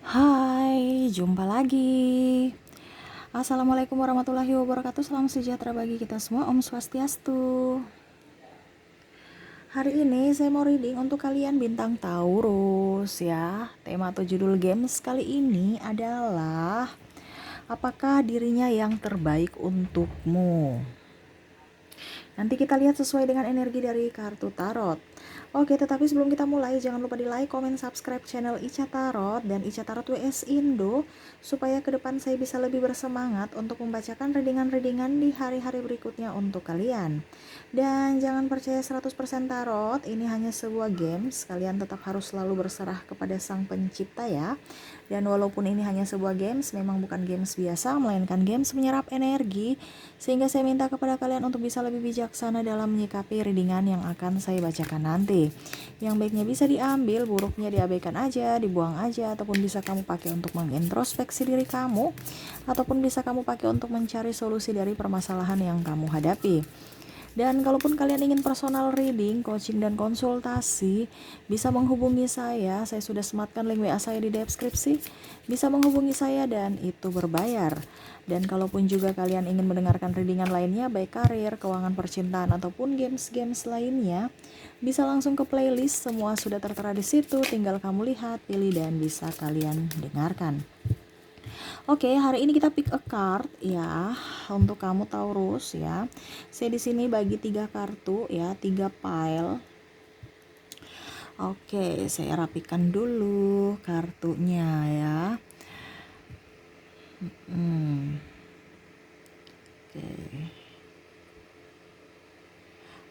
Hai, jumpa lagi. Assalamualaikum warahmatullahi wabarakatuh. Salam sejahtera bagi kita semua. Om Swastiastu. Hari ini saya mau reading untuk kalian bintang Taurus ya. Tema atau judul games kali ini adalah apakah dirinya yang terbaik untukmu? Nanti kita lihat sesuai dengan energi dari kartu tarot. Oke, tetapi sebelum kita mulai, jangan lupa di like, komen, subscribe channel Ica Tarot dan Ica Tarot WS Indo, supaya ke depan saya bisa lebih bersemangat untuk membacakan readingan-readingan di hari-hari berikutnya untuk kalian. Dan jangan percaya 100% tarot, ini hanya sebuah games, kalian tetap harus selalu berserah kepada Sang Pencipta ya. Dan walaupun ini hanya sebuah games, memang bukan games biasa, melainkan games menyerap energi, sehingga saya minta kepada kalian untuk bisa lebih bijaksana dalam menyikapi readingan yang akan saya bacakan nanti. Yang baiknya bisa diambil, buruknya diabaikan aja, dibuang aja, ataupun bisa kamu pakai untuk mengintrospeksi diri kamu, ataupun bisa kamu pakai untuk mencari solusi dari permasalahan yang kamu hadapi. Dan kalaupun kalian ingin personal reading, coaching, dan konsultasi, bisa menghubungi saya sudah sematkan link WA saya di deskripsi. Bisa menghubungi saya dan itu berbayar. Dan kalaupun juga kalian ingin mendengarkan readingan lainnya, baik karir, keuangan, percintaan, ataupun games-games lainnya, bisa langsung ke playlist, semua sudah tertera di situ, tinggal kamu lihat, pilih, dan bisa kalian dengarkan. Oke, hari ini kita pick a card ya untuk kamu Taurus ya. Saya di sini bagi 3 kartu ya, 3 pile. Oke, saya rapikan dulu kartunya ya.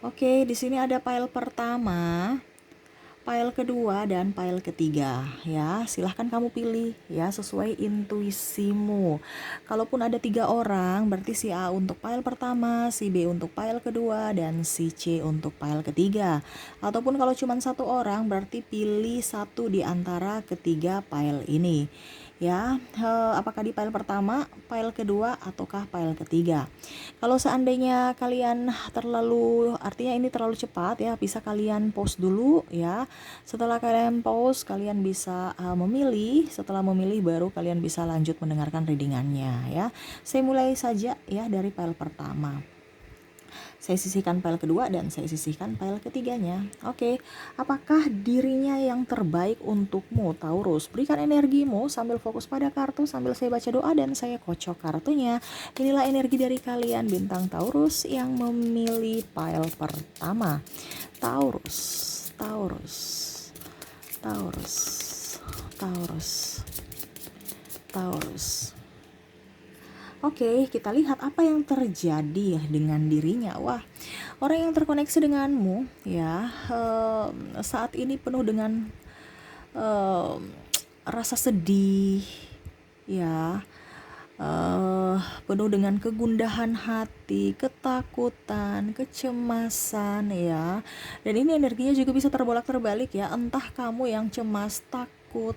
Oke, di sini ada pile pertama, pile kedua, dan pile ketiga ya. Silahkan kamu pilih ya sesuai intuisimu. Kalaupun ada 3 orang, berarti si A untuk pile pertama, si B untuk pile kedua, dan si C untuk pile ketiga. Ataupun kalau cuma 1 orang, berarti pilih 1 di antara ketiga pile ini ya. Apakah di pile pertama, pile kedua, ataukah pile ketiga. Kalau seandainya kalian artinya ini terlalu cepat ya, bisa kalian pause dulu ya. Setelah kalian pause, kalian bisa memilih. Setelah memilih, baru kalian bisa lanjut mendengarkan readingannya ya. Saya mulai saja ya dari pile pertama. Saya sisihkan pile kedua dan saya sisihkan pile ketiganya. Oke, apakah dirinya yang terbaik untukmu Taurus? Berikan energimu sambil fokus pada kartu, sambil saya baca doa dan saya kocok kartunya. Inilah energi dari kalian bintang Taurus yang memilih pile pertama. Taurus, Taurus, Taurus, Taurus, Taurus. Oke, kita lihat apa yang terjadi dengan dirinya. Wah, orang yang terkoneksi denganmu ya, saat ini penuh dengan rasa sedih ya, penuh dengan kegundahan hati, ketakutan, kecemasan ya. Dan ini energinya juga bisa terbolak-terbalik ya, entah kamu yang cemas, takut,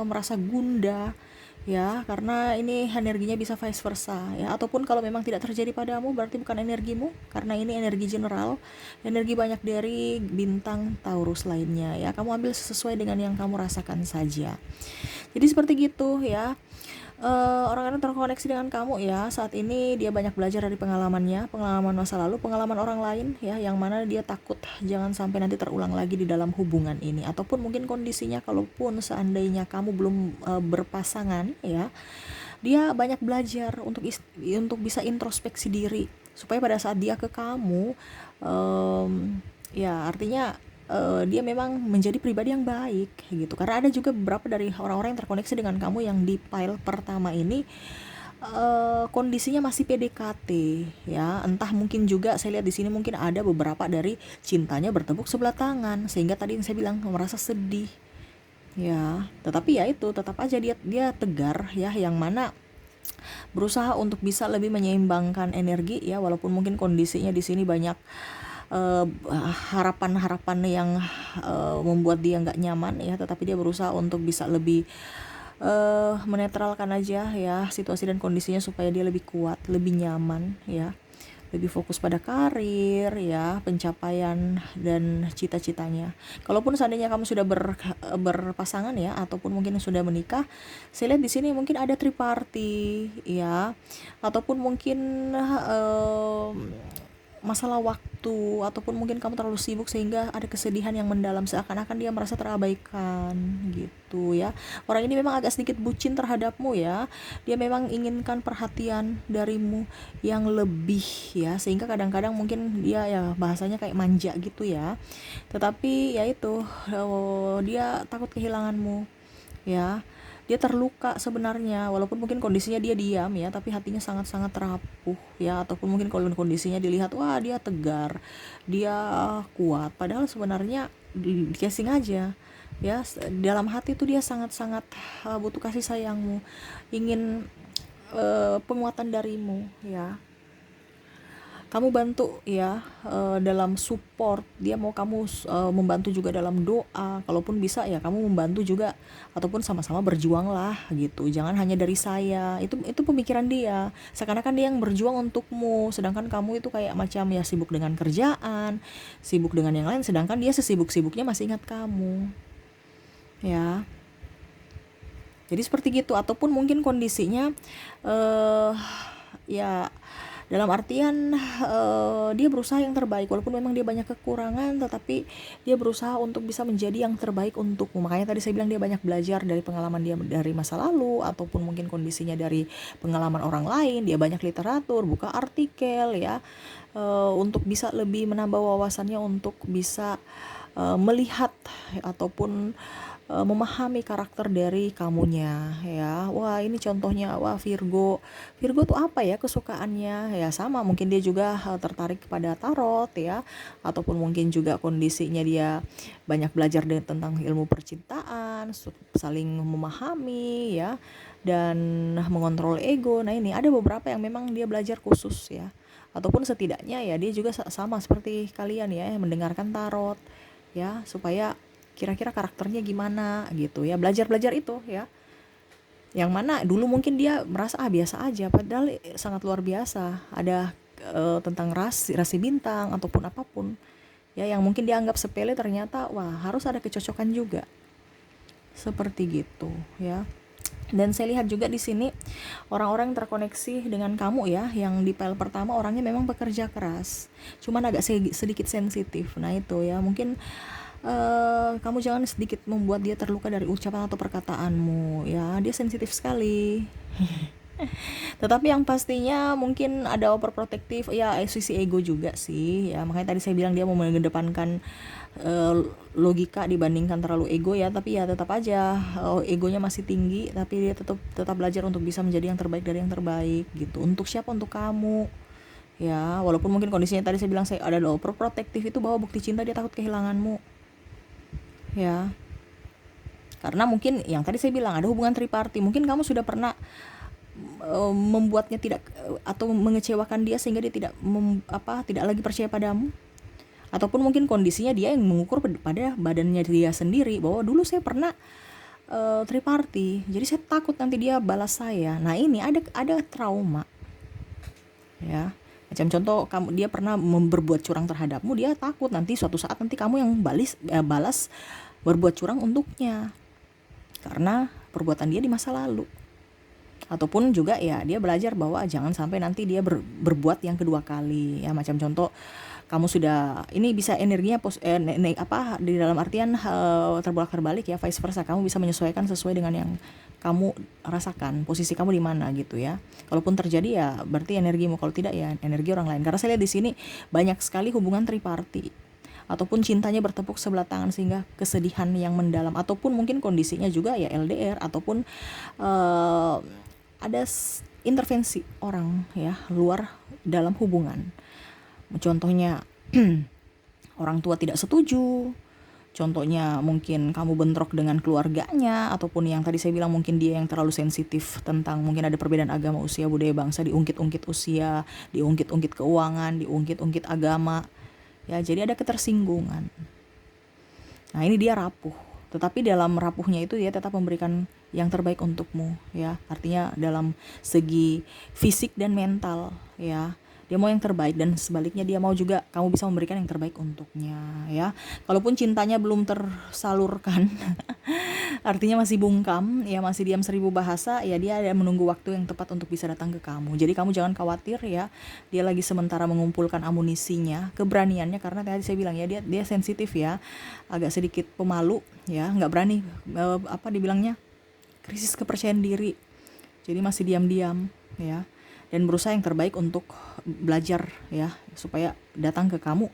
merasa gundah ya, karena ini energinya bisa vice versa ya. Ataupun kalau memang tidak terjadi padamu, berarti bukan energimu, karena ini energi general, energi banyak dari bintang Taurus lainnya ya. Kamu ambil sesuai dengan yang kamu rasakan saja. Jadi seperti gitu ya. Orang-orang terkoneksi dengan kamu ya. Saat ini dia banyak belajar dari pengalamannya, pengalaman masa lalu, pengalaman orang lain ya, yang mana dia takut jangan sampai nanti terulang lagi di dalam hubungan ini. Ataupun mungkin kondisinya, kalaupun seandainya kamu belum berpasangan ya, dia banyak belajar untuk bisa introspeksi diri, supaya pada saat dia ke kamu, ya artinya dia memang menjadi pribadi yang baik gitu. Karena ada juga beberapa dari orang-orang yang terkoneksi dengan kamu yang di pile pertama ini kondisinya masih PDKT ya. Entah mungkin juga saya lihat di sini mungkin ada beberapa dari cintanya bertepuk sebelah tangan, sehingga tadi yang saya bilang merasa sedih ya. Tetapi ya itu tetap aja dia tegar ya, yang mana berusaha untuk bisa lebih menyeimbangkan energi ya, walaupun mungkin kondisinya di sini banyak harapan-harapan yang membuat dia nggak nyaman ya, tetapi dia berusaha untuk bisa lebih menetralkan aja ya situasi dan kondisinya, supaya dia lebih kuat, lebih nyaman ya. lebih fokus pada karir ya, pencapaian dan cita-citanya. Kalaupun seandainya kamu sudah berpasangan ya, ataupun mungkin sudah menikah, saya lihat di sini mungkin ada triparty ya, ataupun mungkin masalah waktu, ataupun mungkin kamu terlalu sibuk sehingga ada kesedihan yang mendalam, seakan-akan dia merasa terabaikan gitu ya. Orang ini memang agak sedikit bucin terhadapmu ya, dia memang inginkan perhatian darimu yang lebih ya, sehingga kadang-kadang mungkin dia ya bahasanya kayak manja gitu ya, tetapi ya itu, dia takut kehilanganmu ya. Dia terluka sebenarnya, walaupun mungkin kondisinya dia diam ya, tapi hatinya sangat-sangat rapuh ya. Ataupun mungkin kalau kondisinya dilihat, wah dia tegar, dia kuat, padahal sebenarnya di casing aja ya. Dalam hati tuh dia sangat-sangat butuh kasih sayangmu, ingin penguatan darimu ya. Kamu bantu ya, dalam support dia, mau kamu membantu juga dalam doa, kalaupun bisa ya kamu membantu juga, ataupun sama-sama berjuang lah gitu, jangan hanya dari saya. Itu pemikiran dia, seakan-akan dia yang berjuang untukmu, sedangkan kamu itu kayak macam ya sibuk dengan kerjaan, sibuk dengan yang lain, sedangkan dia sesibuk-sibuknya masih ingat kamu ya. Jadi seperti gitu. Ataupun mungkin kondisinya ya dalam artian dia berusaha yang terbaik, walaupun memang dia banyak kekurangan, tetapi dia berusaha untuk bisa menjadi yang terbaik untukmu. Makanya tadi saya bilang dia banyak belajar dari pengalaman dia dari masa lalu, ataupun mungkin kondisinya dari pengalaman orang lain. Dia banyak literatur, buka artikel ya, untuk bisa lebih menambah wawasannya, untuk bisa melihat ataupun memahami karakter dari kamunya ya. Wah ini contohnya, wah Virgo tuh apa ya kesukaannya ya, sama mungkin dia juga tertarik kepada tarot ya, ataupun mungkin juga kondisinya dia banyak belajar tentang ilmu percintaan, saling memahami ya, dan mengontrol ego. Nah ini ada beberapa yang memang dia belajar khusus ya, ataupun setidaknya ya dia juga sama seperti kalian ya, mendengarkan tarot ya, supaya kira-kira karakternya gimana gitu ya, belajar itu ya, yang mana dulu mungkin dia merasa biasa aja, padahal sangat luar biasa. Ada tentang rasi bintang ataupun apapun ya, yang mungkin dianggap sepele, ternyata wah harus ada kecocokan juga, seperti gitu ya. Dan saya lihat juga di sini orang-orang yang terkoneksi dengan kamu ya, yang di file pertama orangnya memang bekerja keras, cuman agak sedikit sensitif. Nah itu ya, mungkin kamu jangan sedikit membuat dia terluka dari ucapan atau perkataanmu ya, dia sensitif sekali. Tetapi yang pastinya mungkin ada overprotective ya, sisi ego juga sih ya, makanya tadi saya bilang dia mau mengedepankan logika dibandingkan terlalu ego ya. Tapi ya tetap aja egonya masih tinggi, tapi dia tetap belajar untuk bisa menjadi yang terbaik dari yang terbaik gitu. Untuk siapa? Untuk kamu ya. Walaupun mungkin kondisinya tadi saya bilang saya ada overprotective, itu bahwa bukti cinta, dia takut kehilanganmu ya. Karena mungkin yang tadi saya bilang ada hubungan triparty, mungkin kamu sudah pernah membuatnya tidak atau mengecewakan dia sehingga dia tidak lagi percaya padamu, ataupun mungkin kondisinya dia yang mengukur pada badannya dia sendiri, bahwa dulu saya pernah triparty, jadi saya takut nanti dia balas saya. Nah ini ada trauma ya. Macam contoh, dia pernah berbuat curang terhadapmu, dia takut nanti suatu saat nanti kamu yang balas berbuat curang untuknya karena perbuatan dia di masa lalu. Ataupun juga ya dia belajar bahwa jangan sampai nanti dia berbuat yang kedua kali ya. Macam contoh, kamu sudah ini bisa energinya di dalam artian terbolak-balik ya, vice versa, kamu bisa menyesuaikan sesuai dengan yang kamu rasakan, posisi kamu di mana gitu ya. Kalaupun terjadi ya berarti energimu, kalau tidak ya energi orang lain. Karena saya lihat di sini banyak sekali hubungan triparty, ataupun cintanya bertepuk sebelah tangan sehingga kesedihan yang mendalam, ataupun mungkin kondisinya juga ya LDR, ataupun ada intervensi orang ya luar dalam hubungan. Contohnya orang tua tidak setuju, contohnya mungkin kamu bentrok dengan keluarganya, ataupun yang tadi saya bilang mungkin dia yang terlalu sensitif tentang mungkin ada perbedaan agama, usia, budaya, bangsa, diungkit-ungkit usia, diungkit-ungkit keuangan, diungkit-ungkit agama ya, jadi ada ketersinggungan. Nah ini dia rapuh, tetapi dalam rapuhnya itu dia tetap memberikan yang terbaik untukmu ya, artinya dalam segi fisik dan mental ya. Dia mau yang terbaik, dan sebaliknya dia mau juga kamu bisa memberikan yang terbaik untuknya ya. Kalaupun cintanya belum tersalurkan artinya masih bungkam ya, masih diam seribu bahasa ya, dia ada menunggu waktu yang tepat untuk bisa datang ke kamu. Jadi kamu jangan khawatir ya, dia lagi sementara mengumpulkan amunisinya, keberaniannya, karena tadi saya bilang ya, dia sensitif ya, agak sedikit pemalu ya, nggak berani, apa dibilangnya, krisis kepercayaan diri. Jadi masih diam-diam ya, dan berusaha yang terbaik untuk belajar ya, supaya datang ke kamu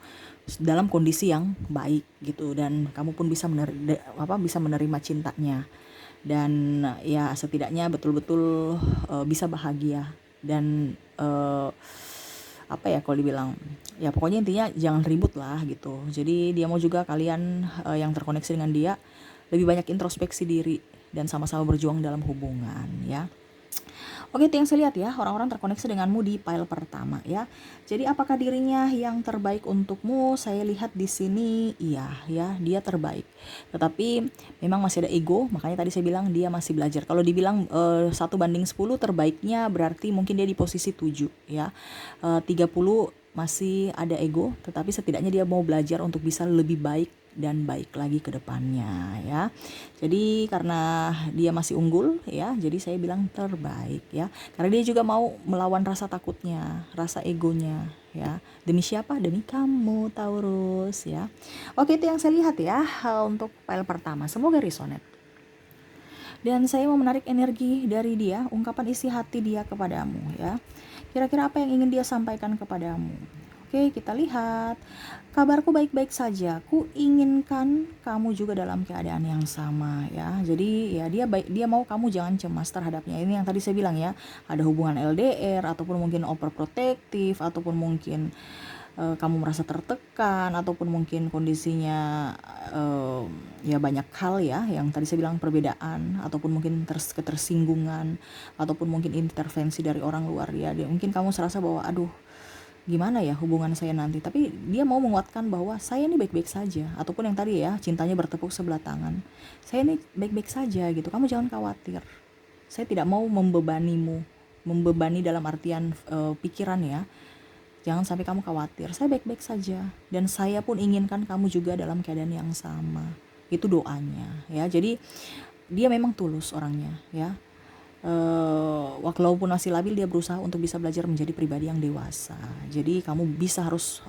dalam kondisi yang baik gitu, dan kamu pun bisa bisa menerima cintanya, dan ya setidaknya betul-betul bisa bahagia. Dan apa ya kalau dibilang, ya pokoknya intinya jangan ribut lah gitu. Jadi dia mau juga kalian yang terkoneksi dengan dia lebih banyak introspeksi diri dan sama-sama berjuang dalam hubungan ya. Oke, itu yang saya lihat ya, orang-orang terkoneksi denganmu di pile pertama ya. Jadi apakah dirinya yang terbaik untukmu? Saya lihat di sini iya ya, dia terbaik. Tetapi memang masih ada ego, makanya tadi saya bilang dia masih belajar. Kalau dibilang 1:10 terbaiknya, berarti mungkin dia di posisi 7 ya. 30 masih ada ego, tetapi setidaknya dia mau belajar untuk bisa lebih baik dan baik lagi ke depannya ya. Jadi karena dia masih unggul ya, jadi saya bilang terbaik ya. Karena dia juga mau melawan rasa takutnya, rasa egonya ya. Demi siapa? Demi kamu, Taurus ya. Oke, itu yang saya lihat ya untuk file pertama. Semoga resonate. Dan saya mau menarik energi dari dia, ungkapan isi hati dia kepadamu ya. Kira-kira apa yang ingin dia sampaikan kepadamu? Oke, kita lihat. Kabarku baik-baik saja. Ku inginkan kamu juga dalam keadaan yang sama ya. Jadi ya dia mau kamu jangan cemas terhadapnya. Ini yang tadi saya bilang ya. Ada hubungan LDR ataupun mungkin overprotective, ataupun mungkin kamu merasa tertekan, ataupun mungkin kondisinya ya banyak hal ya, yang tadi saya bilang perbedaan, ataupun mungkin ketersinggungan, ataupun mungkin intervensi dari orang luar ya. Mungkin kamu serasa bahwa aduh, gimana ya hubungan saya nanti, tapi dia mau menguatkan bahwa saya ini baik-baik saja, ataupun yang tadi ya, cintanya bertepuk sebelah tangan, saya ini baik-baik saja gitu, kamu jangan khawatir, saya tidak mau membebanimu, membebani dalam artian pikiran ya, jangan sampai kamu khawatir, saya baik-baik saja, dan saya pun inginkan kamu juga dalam keadaan yang sama, itu doanya ya. Jadi dia memang tulus orangnya ya. Walaupun masih labil, dia berusaha untuk bisa belajar menjadi pribadi yang dewasa. Jadi kamu bisa harus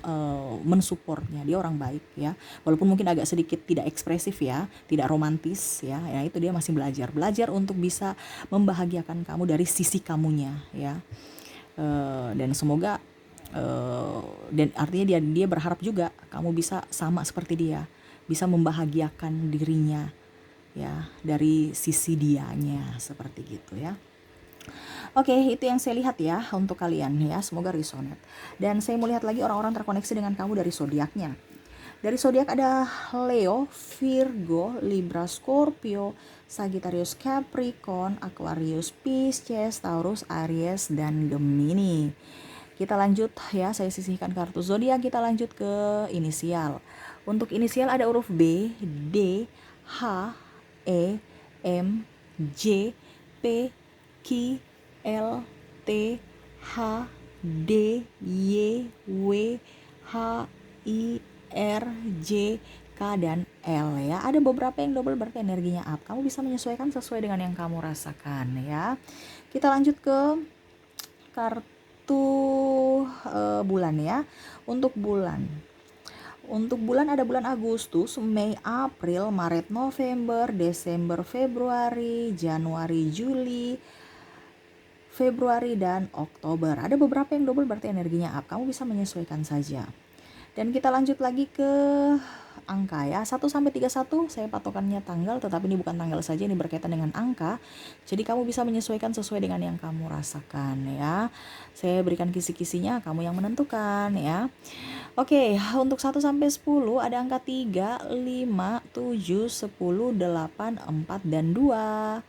mensupportnya. Dia orang baik ya, walaupun mungkin agak sedikit tidak ekspresif ya, tidak romantis ya. Ya itu dia masih belajar untuk bisa membahagiakan kamu dari sisi kamunya ya. Dan semoga dan artinya dia berharap juga kamu bisa sama seperti dia, bisa membahagiakan dirinya ya dari sisi dianya, seperti gitu ya. Oke, itu yang saya lihat ya untuk kalian ya, semoga resonate. Dan saya mau lihat lagi orang-orang terkoneksi dengan kamu dari zodiaknya. Dari zodiak ada Leo, Virgo, Libra, Scorpio, Sagittarius, Capricorn, Aquarius, Pisces, Taurus, Aries, dan Gemini. Kita lanjut ya, saya sisihkan kartu zodiak, kita lanjut ke inisial. Untuk inisial ada huruf B, D, H, E, M, J, P, Q, L, T, H, D, Y, W, H, I, R, J, K, dan L ya. Ada beberapa yang double berarti energinya up. Kamu bisa menyesuaikan sesuai dengan yang kamu rasakan ya. Kita lanjut ke kartu bulan ya. Untuk bulan ada bulan Agustus, Mei, April, Maret, November, Desember, Februari, Januari, Juli, Februari, dan Oktober. Ada beberapa yang double berarti energinya up. Kamu bisa menyesuaikan saja. Dan kita lanjut lagi ke angka ya. 1-31 saya patokannya tanggal, tetapi ini bukan tanggal saja, ini berkaitan dengan angka. Jadi kamu bisa menyesuaikan sesuai dengan yang kamu rasakan ya. Saya berikan kisi-kisinya, kamu yang menentukan ya. Oke, untuk 1-10 ada angka 3, 5, 7, 10, 8, 4, dan 2.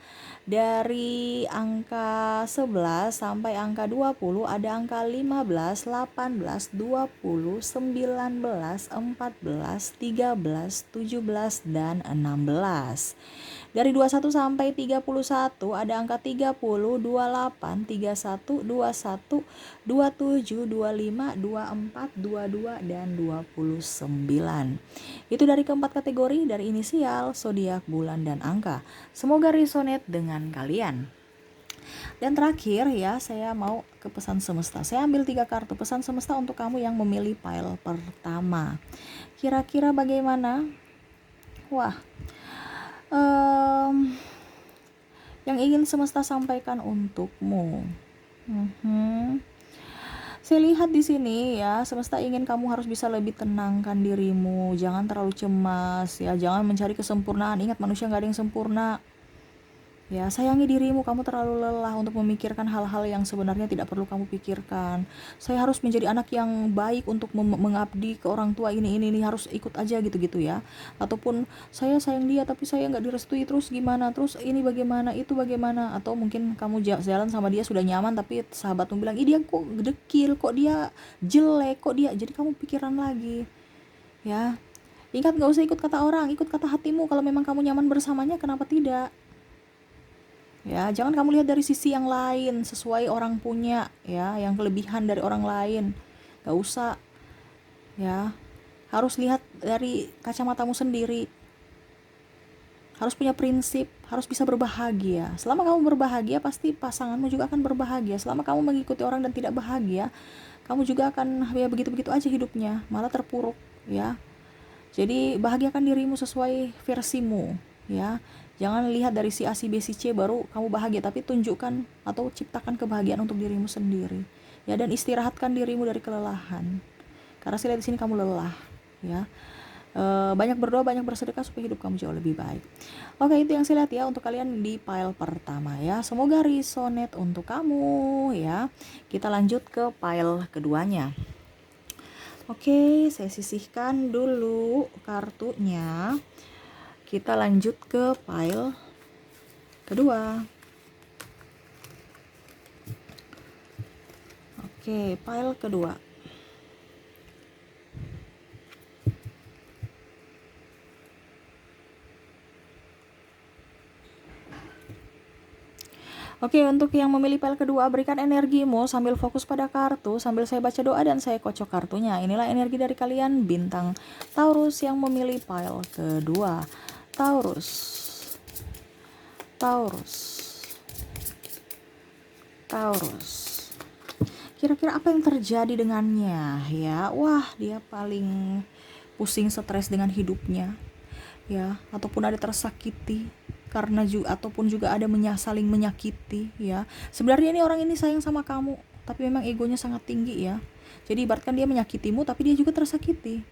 Dari angka 11 sampai angka 20 ada angka 15, 18, 20, 19, 14, 13, 13, 17, dan 16. Dari 21 sampai 31 ada angka 30, 28, 31, 21, 27, 25, 24, 22, dan 29. Itu dari keempat kategori, dari inisial, zodiak, bulan, dan angka. Semoga resonate dengan kalian. Dan terakhir ya, saya mau ke pesan semesta. Saya ambil 3 kartu pesan semesta untuk kamu yang memilih pile pertama. Kira-kira bagaimana? Wah, yang ingin semesta sampaikan untukmu. Saya lihat di sini ya, semesta ingin kamu harus bisa lebih tenangkan dirimu, jangan terlalu cemas ya, jangan mencari kesempurnaan. Ingat, manusia nggak ada yang sempurna. Ya, sayangi dirimu, kamu terlalu lelah untuk memikirkan hal-hal yang sebenarnya tidak perlu kamu pikirkan. Saya harus menjadi anak yang baik untuk mengabdi ke orang tua, ini harus ikut aja gitu-gitu ya. Ataupun saya sayang dia tapi saya nggak direstui, terus gimana, terus ini bagaimana, itu bagaimana. Atau mungkin kamu jalan sama dia sudah nyaman tapi sahabatmu bilang, ih dia kok dekil, kok dia jelek, kok dia, jadi kamu pikiran lagi ya. Ingat, nggak usah ikut kata orang, ikut kata hatimu. Kalau memang kamu nyaman bersamanya, kenapa tidak? Ya, jangan kamu lihat dari sisi yang lain, sesuai orang punya ya, yang kelebihan dari orang lain. Gak usah ya. Harus lihat dari kacamatamu sendiri. Harus punya prinsip, harus bisa berbahagia. Selama kamu berbahagia, pasti pasanganmu juga akan berbahagia. Selama kamu mengikuti orang dan tidak bahagia, kamu juga akan ya begitu-begitu aja hidupnya, malah terpuruk ya. Jadi bahagiakan dirimu sesuai versimu ya. Jangan lihat dari si A, si B, si C baru kamu bahagia, tapi tunjukkan atau ciptakan kebahagiaan untuk dirimu sendiri. Ya, dan istirahatkan dirimu dari kelelahan. Karena saya lihat di sini kamu lelah, ya. Banyak berdoa, banyak bersedekah supaya hidup kamu jauh lebih baik. Oke, itu yang saya lihat ya untuk kalian di pile pertama ya. Semoga resonate untuk kamu ya. Kita lanjut ke pile keduanya. Oke, saya sisihkan dulu kartunya. Kita lanjut ke pile kedua. Oke, pile kedua. Oke, untuk yang memilih pile kedua, berikan energimu sambil fokus pada kartu, sambil saya baca doa dan saya kocok kartunya. Inilah energi dari kalian bintang Taurus yang memilih pile kedua. Taurus, Taurus, Taurus. Kira-kira apa yang terjadi dengannya ya? Wah, dia paling pusing, stres dengan hidupnya ya, ataupun ada tersakiti karena juga, ataupun juga ada saling menyakiti ya. Sebenarnya ini orang ini sayang sama kamu, tapi memang egonya sangat tinggi ya. Jadi ibaratkan dia menyakitimu tapi dia juga tersakiti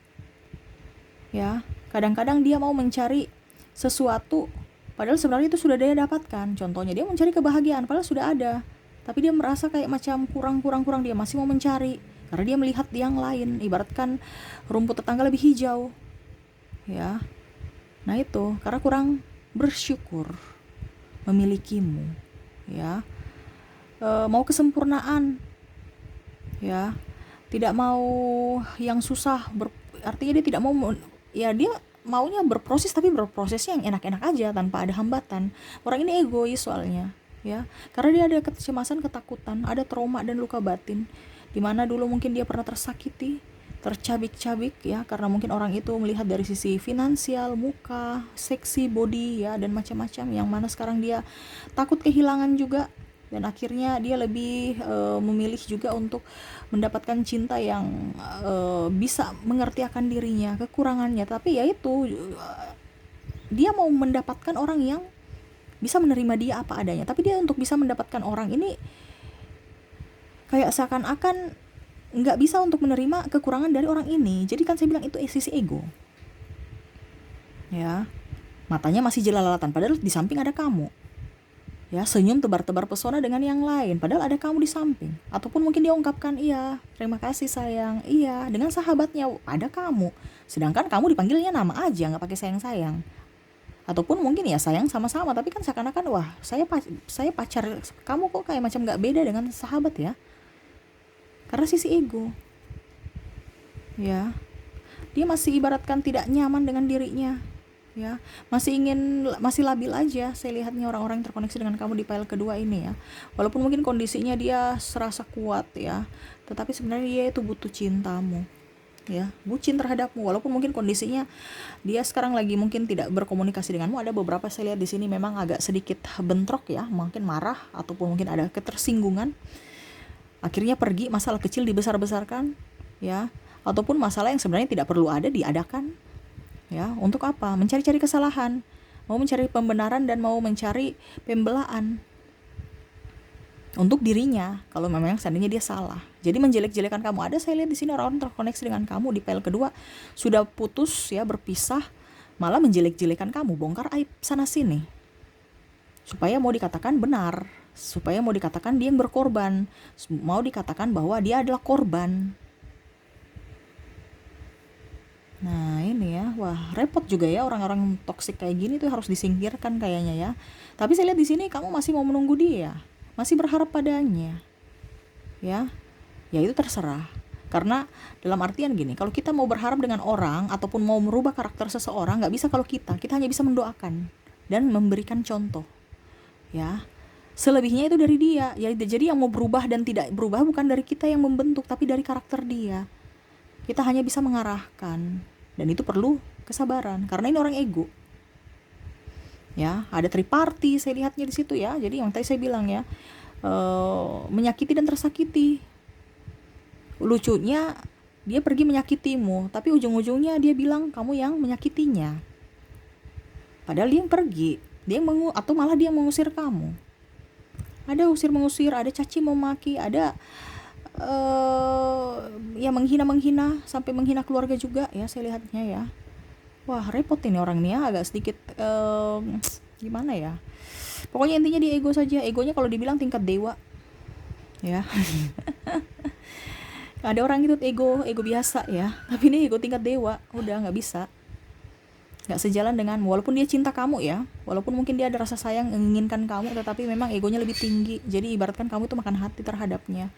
ya. Kadang-kadang dia mau mencari sesuatu padahal sebenarnya itu sudah dia dapatkan. Contohnya dia mencari kebahagiaan padahal sudah ada, tapi dia merasa kayak macam kurang, dia masih mau mencari karena dia melihat yang lain. Ibaratkan rumput tetangga lebih hijau ya. Nah itu karena kurang bersyukur memilikimu ya. Mau kesempurnaan ya, tidak mau yang susah, artinya dia tidak mau ya, dia maunya berproses tapi berprosesnya yang enak-enak aja tanpa ada hambatan. Orang ini egois soalnya ya, karena dia ada kecemasan, ketakutan, ada trauma dan luka batin dimana dulu mungkin dia pernah tersakiti, tercabik-cabik ya, karena mungkin orang itu melihat dari sisi finansial, muka, seksi, body ya, dan macam-macam, yang mana sekarang dia takut kehilangan juga. Dan akhirnya dia lebih memilih juga untuk mendapatkan cinta yang bisa mengerti akan dirinya, kekurangannya. Tapi ya itu, dia mau mendapatkan orang yang bisa menerima dia apa adanya. Tapi dia untuk bisa mendapatkan orang ini kayak seakan-akan nggak bisa untuk menerima kekurangan dari orang ini. Jadi kan saya bilang itu sisi ego ya. Matanya masih jelalatan padahal di samping ada kamu ya, senyum tebar-tebar pesona dengan yang lain padahal ada kamu di samping. Ataupun mungkin dia ungkapkan, iya terima kasih sayang, iya, dengan sahabatnya ada kamu, sedangkan kamu dipanggilnya nama aja, nggak pakai sayang-sayang. Ataupun mungkin ya sayang sama-sama tapi kan seakan-akan wah saya pacar kamu kok kayak macam nggak beda dengan sahabat ya, karena sisi ego ya. dia masih ibaratkan tidak nyaman dengan dirinya, ya, masih labil aja. Saya lihatnya orang-orang yang terkoneksi dengan kamu di file kedua ini ya, walaupun mungkin kondisinya dia serasa kuat ya, tetapi sebenarnya dia itu butuh cintamu, ya, bucin terhadapmu. Walaupun mungkin kondisinya dia sekarang lagi mungkin tidak berkomunikasi denganmu, ada beberapa saya lihat di sini memang agak sedikit bentrok ya, mungkin marah ataupun mungkin ada ketersinggungan, akhirnya pergi, masalah kecil dibesar-besarkan ya, ataupun masalah yang sebenarnya tidak perlu ada diadakan ya. Untuk apa? Mencari-cari kesalahan, mau mencari pembenaran dan mau mencari pembelaan untuk dirinya kalau memang seandainya dia salah. Jadi menjelek-jelekan kamu. Ada saya lihat di sini orang terkoneksi dengan kamu di file kedua sudah putus ya, berpisah, malah menjelek-jelekan kamu, bongkar aib sana sini. Supaya mau dikatakan benar, supaya mau dikatakan dia yang berkorban, mau dikatakan bahwa dia adalah korban. Nah ini ya, wah repot juga ya, orang-orang toksik kayak gini tuh harus disingkirkan kayaknya ya. Tapi saya lihat di sini kamu masih mau menunggu dia, masih berharap padanya, ya itu terserah. Karena dalam artian gini, kalau kita mau berharap dengan orang ataupun mau merubah karakter seseorang, nggak bisa kalau kita hanya bisa mendoakan dan memberikan contoh, ya. Selebihnya itu dari dia, ya. Jadi yang mau berubah dan tidak berubah bukan dari kita yang membentuk, tapi dari karakter dia. Kita hanya bisa mengarahkan, dan itu perlu kesabaran karena ini orang ego. Ya, ada triparty saya lihatnya di situ ya. Jadi yang tadi saya bilang ya, menyakiti dan tersakiti. Lucunya dia pergi menyakitimu, tapi ujung-ujungnya dia bilang kamu yang menyakitinya. Padahal dia yang pergi, atau malah dia mengusir kamu. Ada usir mengusir, ada caci memaki, ada ya menghina sampai menghina keluarga juga ya saya lihatnya ya. Wah repot ini orang nih ya, agak sedikit gimana ya, pokoknya intinya dia ego saja. Egonya kalau dibilang tingkat dewa ya. Ada orang itu ego biasa ya, tapi ini ego tingkat dewa, udah nggak bisa, nggak sejalan denganmu. Walaupun dia cinta kamu ya, walaupun mungkin dia ada rasa sayang menginginkan kamu, tetapi memang egonya lebih tinggi. Jadi ibaratkan kamu itu makan hati terhadapnya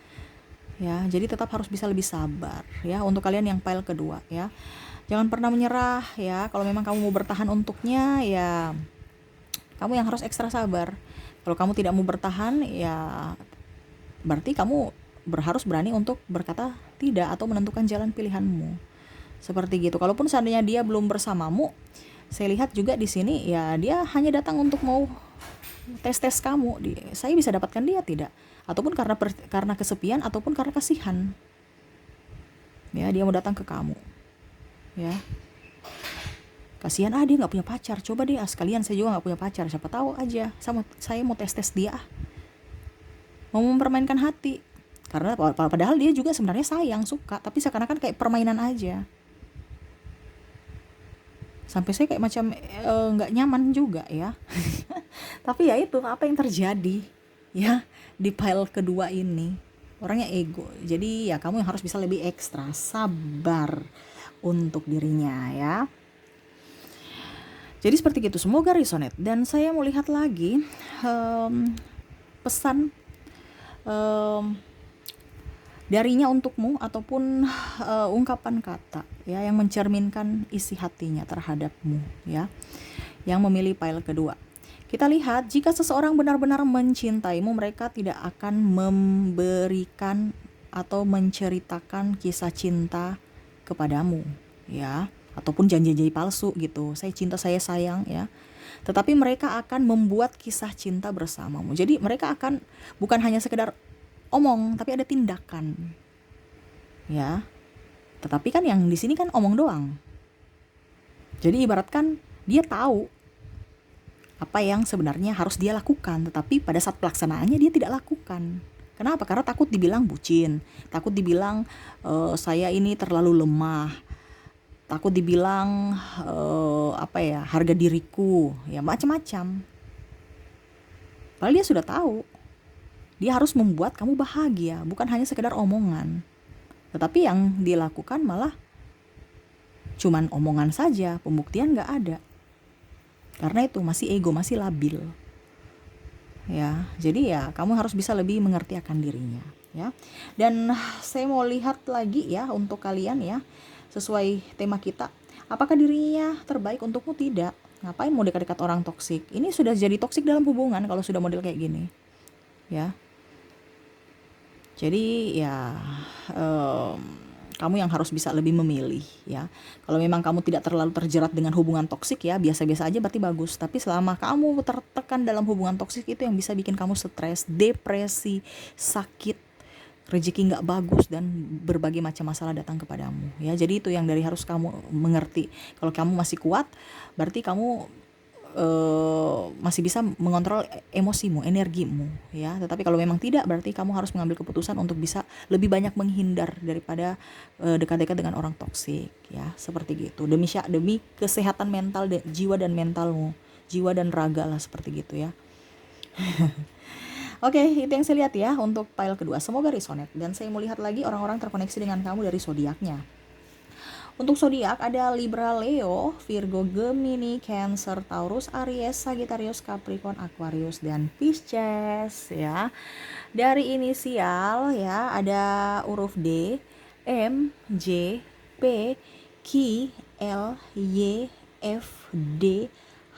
ya. Jadi tetap harus bisa lebih sabar ya untuk kalian yang file kedua ya. Jangan pernah menyerah ya. Kalau memang kamu mau bertahan untuknya ya, kamu yang harus ekstra sabar. Kalau kamu tidak mau bertahan ya berarti kamu harus berani untuk berkata tidak atau menentukan jalan pilihanmu. Seperti gitu. Kalaupun seandainya dia belum bersamamu, saya lihat juga di sini ya dia hanya datang untuk mau tes kamu. Saya bisa dapatkan dia tidak? Ataupun karena kesepian ataupun karena kasihan. Ya, dia mau datang ke kamu. Ya. Kasihan dia nggak punya pacar. Coba deh sekalian saya juga nggak punya pacar. Siapa tahu aja saya mau tes dia. Mau mempermainkan hati. Karena padahal dia juga sebenarnya sayang, suka, tapi seakan-akan kayak permainan aja. Sampai saya kayak macam nggak nyaman juga ya. Tapi ya itu apa yang terjadi ya di file kedua ini, orangnya ego. Jadi ya kamu yang harus bisa lebih ekstra sabar untuk dirinya ya. Jadi seperti gitu, semoga resonate. Dan saya mau lihat lagi pesan darinya untukmu ataupun ungkapan kata ya yang mencerminkan isi hatinya terhadapmu ya, yang memilih file kedua. Kita lihat, jika seseorang benar-benar mencintaimu, mereka tidak akan memberikan atau menceritakan kisah cinta kepadamu ya, ataupun janji-janji palsu gitu, saya cinta, saya sayang ya. Tetapi mereka akan membuat kisah cinta bersamamu. Jadi mereka akan bukan hanya sekedar omong, tapi ada tindakan. Ya. Tetapi kan yang di sini kan omong doang. Jadi ibaratkan dia tahu apa yang sebenarnya harus dia lakukan, tetapi pada saat pelaksanaannya dia tidak lakukan. Kenapa? Karena takut dibilang bucin, takut dibilang saya ini terlalu lemah, takut dibilang harga diriku, ya macam-macam. Padahal dia sudah tahu. Dia harus membuat kamu bahagia, bukan hanya sekedar omongan. Tetapi yang dia lakukan malah cuman omongan saja, pembuktian gak ada. Karena itu masih ego, masih labil. Ya, jadi ya kamu harus bisa lebih mengerti akan dirinya. Ya, dan saya mau lihat lagi ya untuk kalian ya. sesuai tema kita. Apakah dirinya terbaik untukmu? Tidak. Ngapain mau dekat-dekat orang toksik? Ini sudah jadi toksik dalam hubungan kalau sudah model kayak gini, ya. Jadi ya kamu yang harus bisa lebih memilih, ya. Kalau memang kamu tidak terlalu terjerat dengan hubungan toksik, ya biasa-biasa aja, berarti bagus. Tapi selama kamu tertekan dalam hubungan toksik, itu yang bisa bikin kamu stres, depresi, sakit, rezeki nggak bagus, dan berbagai macam masalah datang kepadamu, ya. Jadi itu yang dari harus kamu mengerti. Kalau kamu masih kuat, berarti kamu masih bisa mengontrol emosimu, energimu, ya. Tetapi kalau memang tidak, berarti kamu harus mengambil keputusan untuk bisa lebih banyak menghindar daripada dekat-dekat dengan orang toksik, ya. Seperti gitu. Demi kesehatan mental, jiwa dan mentalmu, jiwa dan raga lah, seperti gitu, ya. Oke, itu yang saya lihat ya untuk pile kedua. Semoga resonate. Dan saya mau lihat lagi orang-orang terkoneksi dengan kamu dari zodiaknya. Untuk zodiak ada Libra, Leo, Virgo, Gemini, Cancer, Taurus, Aries, Sagittarius, Capricorn, Aquarius, dan Pisces, ya. Dari inisial ya ada huruf D, M, J, P, Q, L, Y, F, D,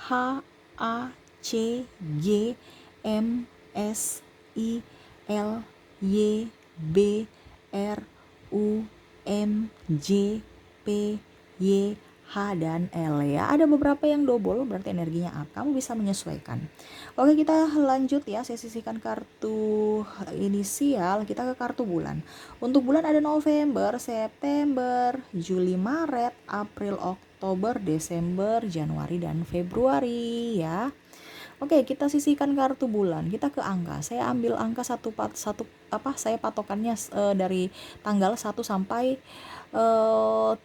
H, A, C, G, M, S, I, L, Y, B, R, U, M, J, P, Y, H, dan L, ya. Ada beberapa yang double, berarti energinya up. Kamu bisa menyesuaikan. Oke, kita lanjut ya. Saya sisihkan kartu inisial, kita ke kartu bulan. Untuk bulan ada November, September, Juli, Maret, April, Oktober, Desember, Januari, dan Februari, ya. Oke, kita sisihkan kartu bulan. Kita ke angka. Saya ambil angka saya patokannya dari tanggal 1 sampai 31,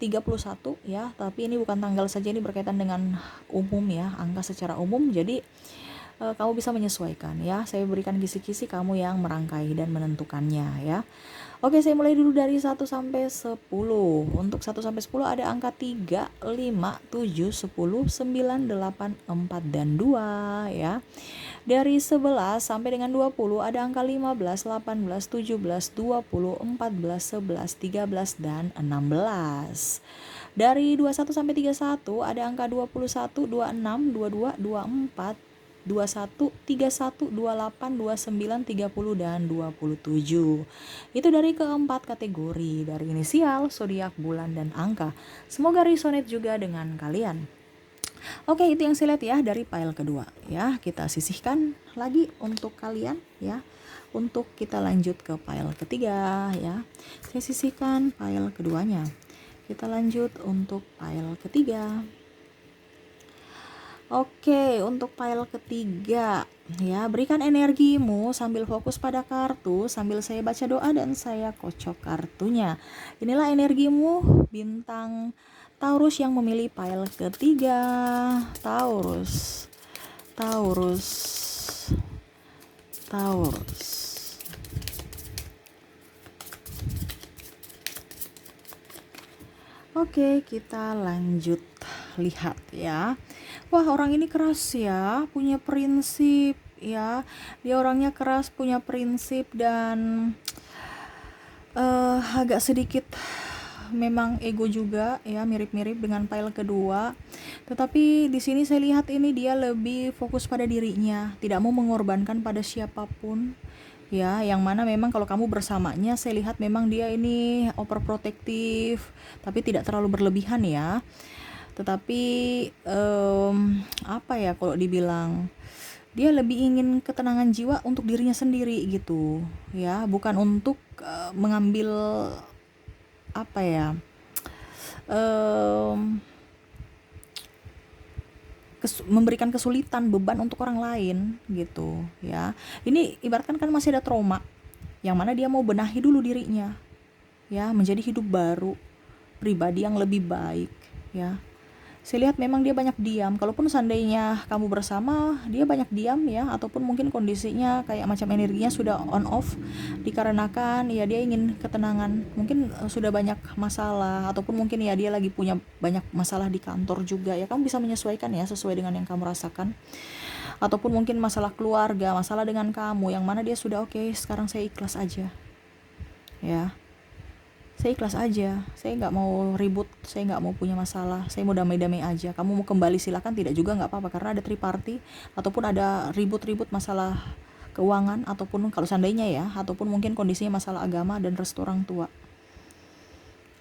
ya. Tapi ini bukan tanggal saja, ini berkaitan dengan umum, ya, angka secara umum. Jadi kamu bisa menyesuaikan, ya. Saya berikan kisi-kisi, kamu yang merangkai dan menentukannya, ya. Oke, saya mulai dulu dari 1 sampai 10. Untuk 1 sampai 10 ada angka 3, 5, 7, 10, 9, 8, 4, dan 2, ya. Dari 11 sampai dengan 20 ada angka 15, 18, 17, 20, 14, 11, 13, dan 16. Dari 21 sampai 31 ada angka 21, 26, 22, 24, 21, 31, 28, 29, 30, dan 27. Itu dari keempat kategori, dari inisial, zodiak, bulan, dan angka. Semoga resonate juga dengan kalian. Oke, itu yang saya lihat ya dari pile kedua, ya. Kita sisihkan lagi untuk kalian, ya. Untuk kita lanjut ke pile ketiga, ya. Saya sisihkan pile keduanya. Kita lanjut untuk pile ketiga. Oke, untuk pile ketiga, ya, berikan energimu sambil fokus pada kartu, sambil saya baca doa dan saya kocok kartunya. Inilah energimu, bintang Taurus yang memilih pile ketiga. Taurus, Taurus, Taurus. Oke, kita lanjut lihat, ya. Wah, orang ini keras, ya, punya prinsip, ya. Dia orangnya keras, punya prinsip, dan agak sedikit memang ego juga, ya, mirip-mirip dengan pile kedua. Tetapi di sini saya lihat ini dia lebih fokus pada dirinya, tidak mau mengorbankan pada siapapun, ya. Yang mana memang kalau kamu bersamanya, saya lihat memang dia ini overprotective, tapi tidak terlalu berlebihan, ya. Tetapi apa ya, kalau dibilang dia lebih ingin ketenangan jiwa untuk dirinya sendiri gitu, ya, bukan untuk mengambil apa ya, memberikan kesulitan, beban untuk orang lain gitu, ya. Ini ibaratkan kan masih ada trauma yang mana dia mau benahi dulu dirinya, ya, menjadi hidup baru, pribadi yang lebih baik, ya. Saya lihat memang dia banyak diam. Kalaupun seandainya kamu bersama, dia banyak diam, ya, ataupun mungkin kondisinya kayak macam energinya sudah on off, dikarenakan ya dia ingin ketenangan. Mungkin sudah banyak masalah, ataupun mungkin ya dia lagi punya banyak masalah di kantor juga, ya. Kamu bisa menyesuaikan, ya, sesuai dengan yang kamu rasakan. Ataupun mungkin masalah keluarga, masalah dengan kamu, yang mana dia sudah oke, sekarang saya ikhlas aja, ya. Saya ikhlas aja, saya nggak mau ribut, saya nggak mau punya masalah, saya mau damai-damai aja. Kamu mau kembali silakan, tidak juga nggak apa-apa, karena ada triparty ataupun ada ribut-ribut masalah keuangan, ataupun kalau seandainya ya, ataupun mungkin kondisinya masalah agama dan restu orang tua.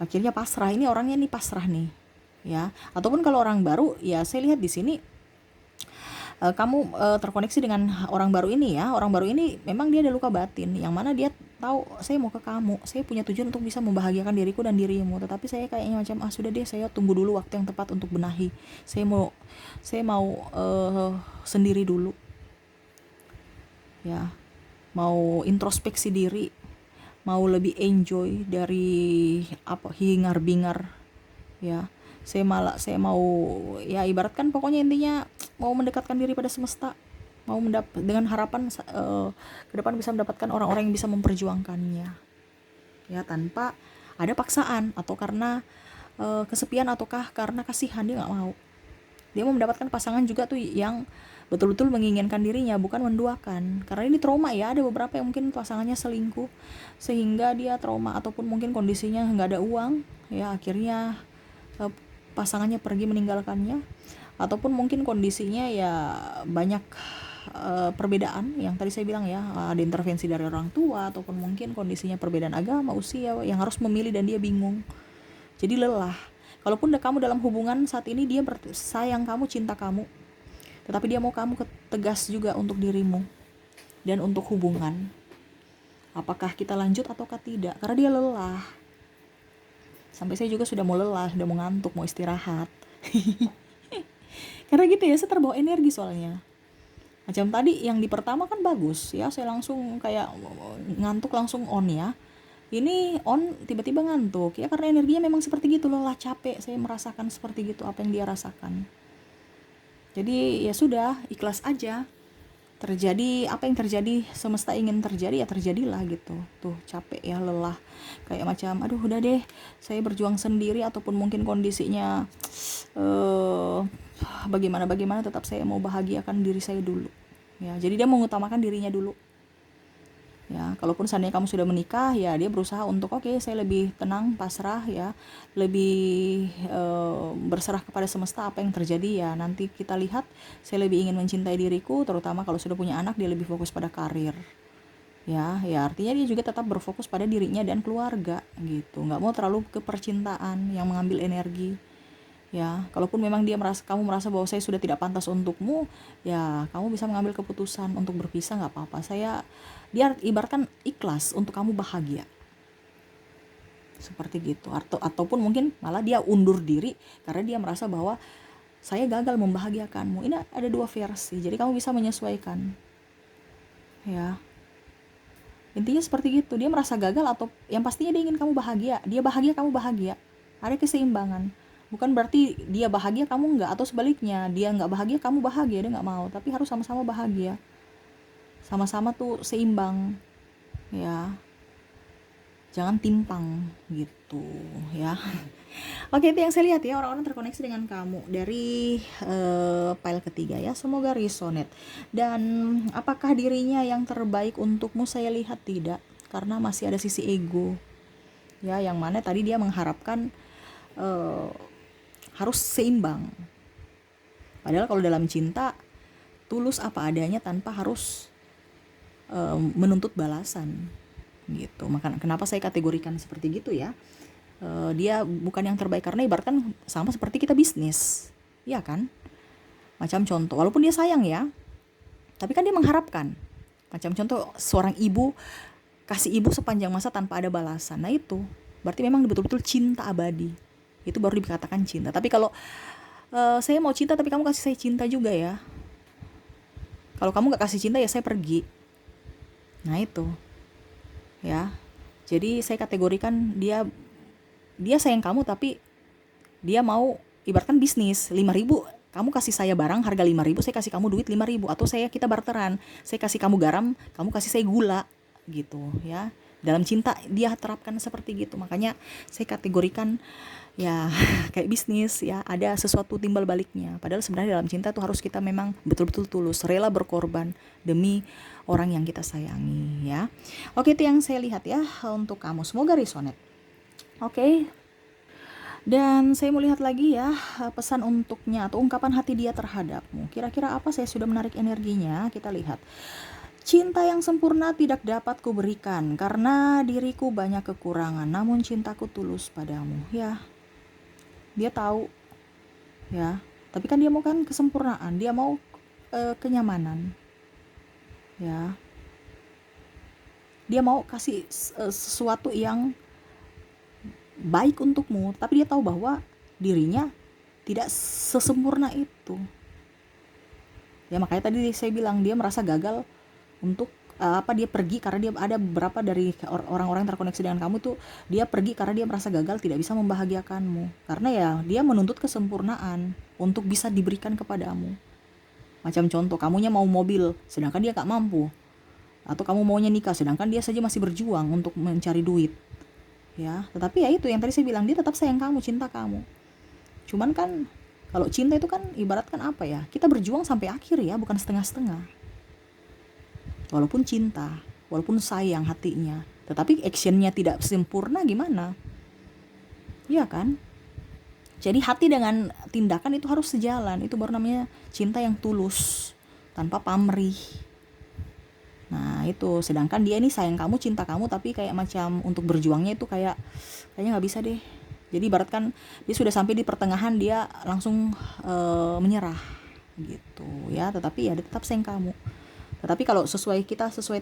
Akhirnya pasrah, ini orangnya nih pasrah nih, ya. Ataupun kalau orang baru, ya saya lihat di sini kamu terkoneksi dengan orang baru ini ya. Orang baru ini memang dia ada luka batin, yang mana dia tahu saya mau ke kamu, saya punya tujuan untuk bisa membahagiakan diriku dan dirimu, tetapi saya kayaknya macam sudah deh, saya tunggu dulu waktu yang tepat untuk benahi. Saya mau sendiri dulu, ya, mau introspeksi diri, mau lebih enjoy dari apa hingar-bingar, ya. Saya mau, ya, ibaratkan pokoknya intinya mau mendekatkan diri pada semesta, mau dengan harapan ke depan bisa mendapatkan orang-orang yang bisa memperjuangkannya, ya, tanpa ada paksaan atau karena kesepian ataukah karena kasihan. Dia nggak mau, dia mau mendapatkan pasangan juga tuh yang betul-betul menginginkan dirinya, bukan menduakan. Karena ini trauma ya, ada beberapa yang mungkin pasangannya selingkuh sehingga dia trauma, ataupun mungkin kondisinya nggak ada uang, ya, akhirnya pasangannya pergi meninggalkannya, ataupun mungkin kondisinya ya banyak perbedaan yang tadi saya bilang ya, ada intervensi dari orang tua, ataupun mungkin kondisinya perbedaan agama, usia, yang harus memilih dan dia bingung, jadi lelah. Kalaupun kamu dalam hubungan saat ini, dia sayang kamu, cinta kamu, tetapi dia mau kamu tegas juga untuk dirimu dan untuk hubungan, apakah kita lanjut ataukah tidak, karena dia lelah. Sampai saya juga sudah mau lelah, sudah mau ngantuk, mau istirahat. Karena gitu ya, saya terbawa energi soalnya. Macam tadi yang di pertama kan bagus ya, saya langsung kayak ngantuk langsung on ya. Ini on tiba-tiba ngantuk ya, karena energinya memang seperti gitu, lelah, capek. Saya merasakan seperti gitu apa yang dia rasakan. Jadi ya sudah, ikhlas aja. Terjadi apa yang terjadi, semesta ingin terjadi ya terjadilah gitu. Tuh capek ya, lelah, kayak macam aduh udah deh, saya berjuang sendiri, ataupun mungkin kondisinya bagaimana tetap saya mau bahagiakan diri saya dulu, ya. Jadi dia mengutamakan dirinya dulu, ya. Kalaupun seandainya kamu sudah menikah, ya dia berusaha untuk oke, saya lebih tenang, pasrah ya, lebih berserah kepada semesta, apa yang terjadi ya nanti kita lihat. Saya lebih ingin mencintai diriku, terutama kalau sudah punya anak, dia lebih fokus pada karir, ya artinya dia juga tetap berfokus pada dirinya dan keluarga gitu, nggak mau terlalu ke percintaan yang mengambil energi, ya. Kalaupun memang kamu merasa bahwa saya sudah tidak pantas untukmu, ya kamu bisa mengambil keputusan untuk berpisah, nggak apa-apa. Dia ibaratkan ikhlas untuk kamu bahagia, seperti gitu. Ataupun mungkin malah dia undur diri karena dia merasa bahwa saya gagal membahagiakanmu. Ini ada dua versi, jadi kamu bisa menyesuaikan, ya. Intinya seperti gitu, dia merasa gagal, atau yang pastinya dia ingin kamu bahagia, dia bahagia kamu bahagia, ada keseimbangan. Bukan berarti dia bahagia kamu enggak, atau sebaliknya dia enggak bahagia kamu bahagia, dia enggak mau, tapi harus sama-sama bahagia, sama-sama tuh seimbang, ya, jangan timpang gitu, ya. Oke, itu yang saya lihat ya, orang-orang terkoneksi dengan kamu dari file ketiga ya. Semoga resonate. Dan apakah dirinya yang terbaik untukmu? Saya lihat tidak, karena masih ada sisi ego, ya, yang mana tadi dia mengharapkan harus seimbang. Padahal kalau dalam cinta, tulus apa adanya tanpa harus menuntut balasan gitu. Maka kenapa saya kategorikan seperti gitu ya, dia bukan yang terbaik, karena ibaratkan sama seperti kita bisnis, ya kan. Macam contoh, walaupun dia sayang ya, tapi kan dia mengharapkan. Macam contoh, seorang ibu kasih ibu sepanjang masa tanpa ada balasan, nah itu berarti memang betul-betul cinta abadi, itu baru dikatakan cinta. Tapi kalau saya mau cinta tapi kamu kasih saya cinta juga ya, kalau kamu gak kasih cinta ya saya pergi, nah itu, ya. Jadi saya kategorikan dia sayang kamu, tapi dia mau ibaratkan bisnis, 5.000 kamu kasih saya barang harga 5.000, saya kasih kamu duit 5.000, atau kita barteran, saya kasih kamu garam, kamu kasih saya gula gitu, ya. Dalam cinta dia terapkan seperti gitu. Makanya saya kategorikan ya kayak bisnis ya, ada sesuatu timbal baliknya. Padahal sebenarnya dalam cinta tuh harus kita memang betul-betul tulus, rela berkorban demi orang yang kita sayangi, ya. Oke, itu yang saya lihat ya untuk kamu. Semoga resonate. Oke. Dan saya mau lihat lagi ya pesan untuknya atau ungkapan hati dia terhadapmu. Kira-kira apa? Saya sudah menarik energinya. Kita lihat. Cinta yang sempurna tidak dapat kuberikan karena diriku banyak kekurangan, namun cintaku tulus padamu. Ya, dia tahu ya. Tapi kan dia mau kan kesempurnaan, dia mau kenyamanan. Ya. Dia mau kasih sesuatu yang baik untukmu, tapi dia tahu bahwa dirinya tidak sesempurna itu. Ya makanya tadi saya bilang dia merasa gagal untuk dia pergi karena dia ada beberapa dari orang-orang yang terkoneksi dengan kamu tuh dia pergi karena dia merasa gagal tidak bisa membahagiakanmu karena ya dia menuntut kesempurnaan untuk bisa diberikan kepadamu. Macam contoh, kamunya mau mobil sedangkan dia gak mampu, atau kamu maunya nikah sedangkan dia saja masih berjuang untuk mencari duit. Ya, tetapi ya itu yang tadi saya bilang, dia tetap sayang kamu, cinta kamu. Cuman kan kalau cinta itu kan ibaratkan apa ya, kita berjuang sampai akhir ya, bukan setengah-setengah. Walaupun cinta, walaupun sayang hatinya, tetapi actionnya tidak sempurna gimana? Iya kan? Jadi hati dengan tindakan itu harus sejalan. Itu baru namanya cinta yang tulus, tanpa pamrih. Nah itu, sedangkan dia ini sayang kamu, cinta kamu, tapi kayak macam untuk berjuangnya itu kayaknya nggak bisa deh. Jadi ibaratkan dia sudah sampai di pertengahan dia langsung menyerah gitu ya. Tetapi ya dia tetap sayang kamu. Tetapi kalau sesuai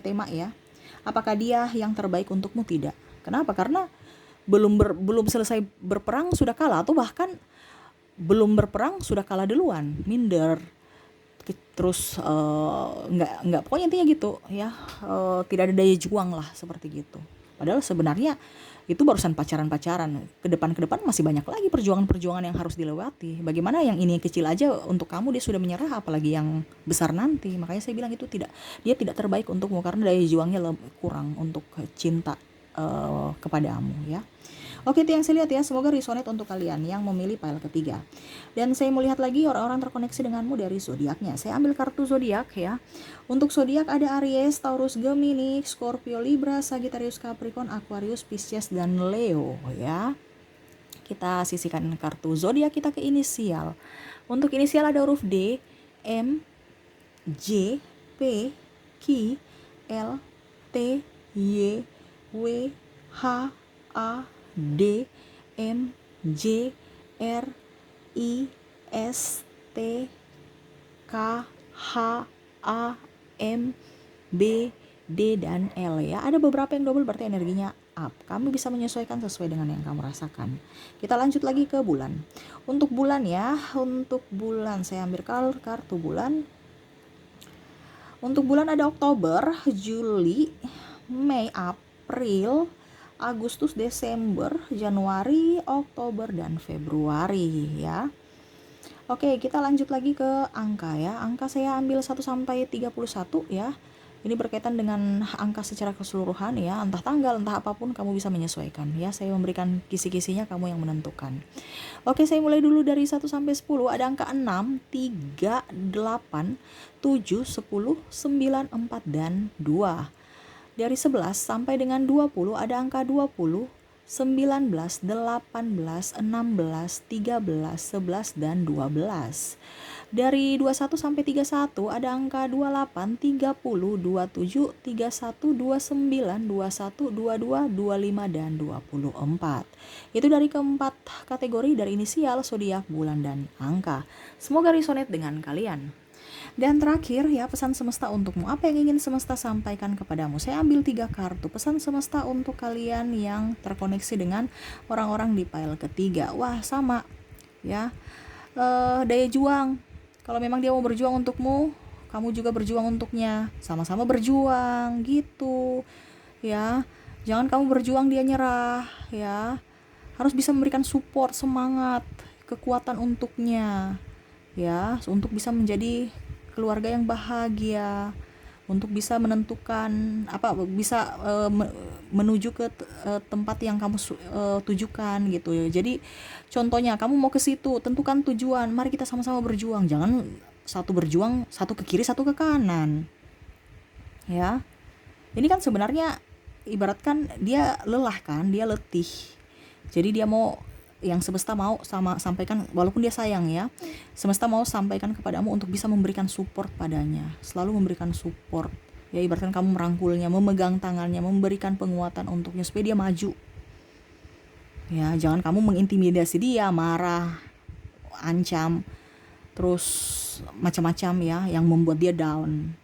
tema ya, apakah dia yang terbaik untukmu? Tidak. Kenapa? Karena belum selesai berperang sudah kalah, atau bahkan belum berperang sudah kalah duluan, minder. Terus nggak pokoknya intinya gitu ya, tidak ada daya juang lah seperti gitu. Padahal sebenarnya itu barusan pacaran, ke depan masih banyak lagi perjuangan yang harus dilewati. Bagaimana yang ini kecil aja untuk kamu dia sudah menyerah, apalagi yang besar nanti. Makanya saya bilang itu dia tidak terbaik untukmu karena daya juangnya kurang untuk cinta kepadamu ya. Oke, itu yang saya lihat ya. Semoga resonate untuk kalian yang memilih pile ketiga. Dan saya melihat lagi orang-orang terkoneksi denganmu dari zodiaknya. Saya ambil kartu zodiak ya. Untuk zodiak ada Aries, Taurus, Gemini, Scorpio, Libra, Sagittarius, Capricorn, Aquarius, Pisces, dan Leo ya. Kita sisihkan kartu zodiak kita ke inisial. Untuk inisial ada huruf D, M, J, P, Q, L, T, Y, W, H, A, D, M, J, R, I, S, T, K, H, A, M, B, D, dan L ya. Ada beberapa yang double berarti energinya up. Kamu bisa menyesuaikan sesuai dengan yang kamu rasakan. Kita lanjut lagi ke bulan. Untuk bulan ya, untuk bulan saya ambil kartu bulan. Untuk bulan ada Oktober, Juli, Mei, April, Agustus, Desember, Januari, Oktober, dan Februari ya. Oke, kita lanjut lagi ke angka ya. Angka saya ambil 1 sampai 31 ya. Ini berkaitan dengan angka secara keseluruhan ya. Entah tanggal, entah apapun kamu bisa menyesuaikan ya. Saya memberikan kisi-kisinya, kamu yang menentukan. Oke, saya mulai dulu dari 1 sampai 10. Ada angka 6, 3, 8, 7, 10, 9, 4, dan 2. Dari 11 sampai dengan 20 ada angka 20, 19, 18, 16, 13, 11, dan 12. Dari 21 sampai 31 ada angka 28, 30, 27, 31, 29, 21, 22, 25, dan 24. Itu dari keempat kategori dari inisial, zodiak, bulan, dan angka. Semoga resonate dengan kalian. Dan terakhir ya, pesan semesta untukmu. Apa yang ingin semesta sampaikan kepadamu? Saya ambil 3 kartu pesan semesta untuk kalian yang terkoneksi dengan orang-orang di pile ketiga. Wah, sama ya, daya juang. Kalau memang dia mau berjuang untukmu, kamu juga berjuang untuknya. Sama-sama berjuang gitu ya. Jangan kamu berjuang dia nyerah ya. Harus bisa memberikan support, semangat, kekuatan untuknya ya, untuk bisa menjadi keluarga yang bahagia, untuk bisa menentukan bisa menuju ke tempat yang kamu tujukan gitu ya. Jadi contohnya kamu mau ke situ, tentukan tujuan, mari kita sama-sama berjuang. Jangan satu berjuang, satu ke kiri, satu ke kanan ya. Ini kan sebenarnya ibaratkan dia lelah kan, dia letih Jadi dia mau, yang semesta mau sampaikan, walaupun dia sayang ya, semesta mau sampaikan kepadamu untuk bisa memberikan support padanya, selalu memberikan support. Ya ibaratkan kamu merangkulnya, memegang tangannya, memberikan penguatan untuknya supaya dia maju. Ya, jangan kamu mengintimidasi dia, marah, ancam, terus macam-macam ya yang membuat dia down.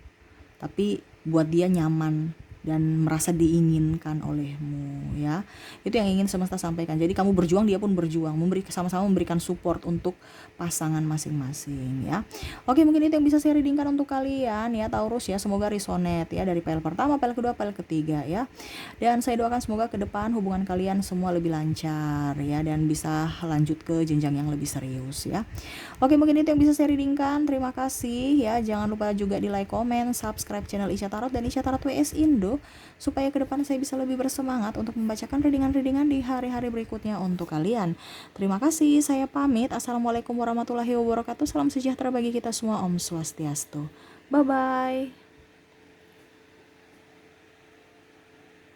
Tapi buat dia nyaman dan merasa diinginkan olehmu ya. Itu yang ingin semesta sampaikan. Jadi kamu berjuang, dia pun berjuang, sama-sama memberikan support untuk pasangan masing-masing ya. Oke, mungkin itu yang bisa saya readingkan untuk kalian ya Taurus ya. Semoga resonate ya dari file pertama, file kedua, file ketiga ya. Dan saya doakan semoga ke depan hubungan kalian semua lebih lancar ya, dan bisa lanjut ke jenjang yang lebih serius ya. Oke, mungkin itu yang bisa saya readingkan. Terima kasih ya. Jangan lupa juga di like, komen, subscribe channel Isya Tarot dan Isya Tarot WS Indo, supaya ke depan saya bisa lebih bersemangat untuk membacakan readingan-readingan di hari-hari berikutnya untuk kalian. Terima kasih, saya pamit. Assalamualaikum warahmatullahi wabarakatuh. Salam sejahtera bagi kita semua. Om Swastiastu. Bye-bye.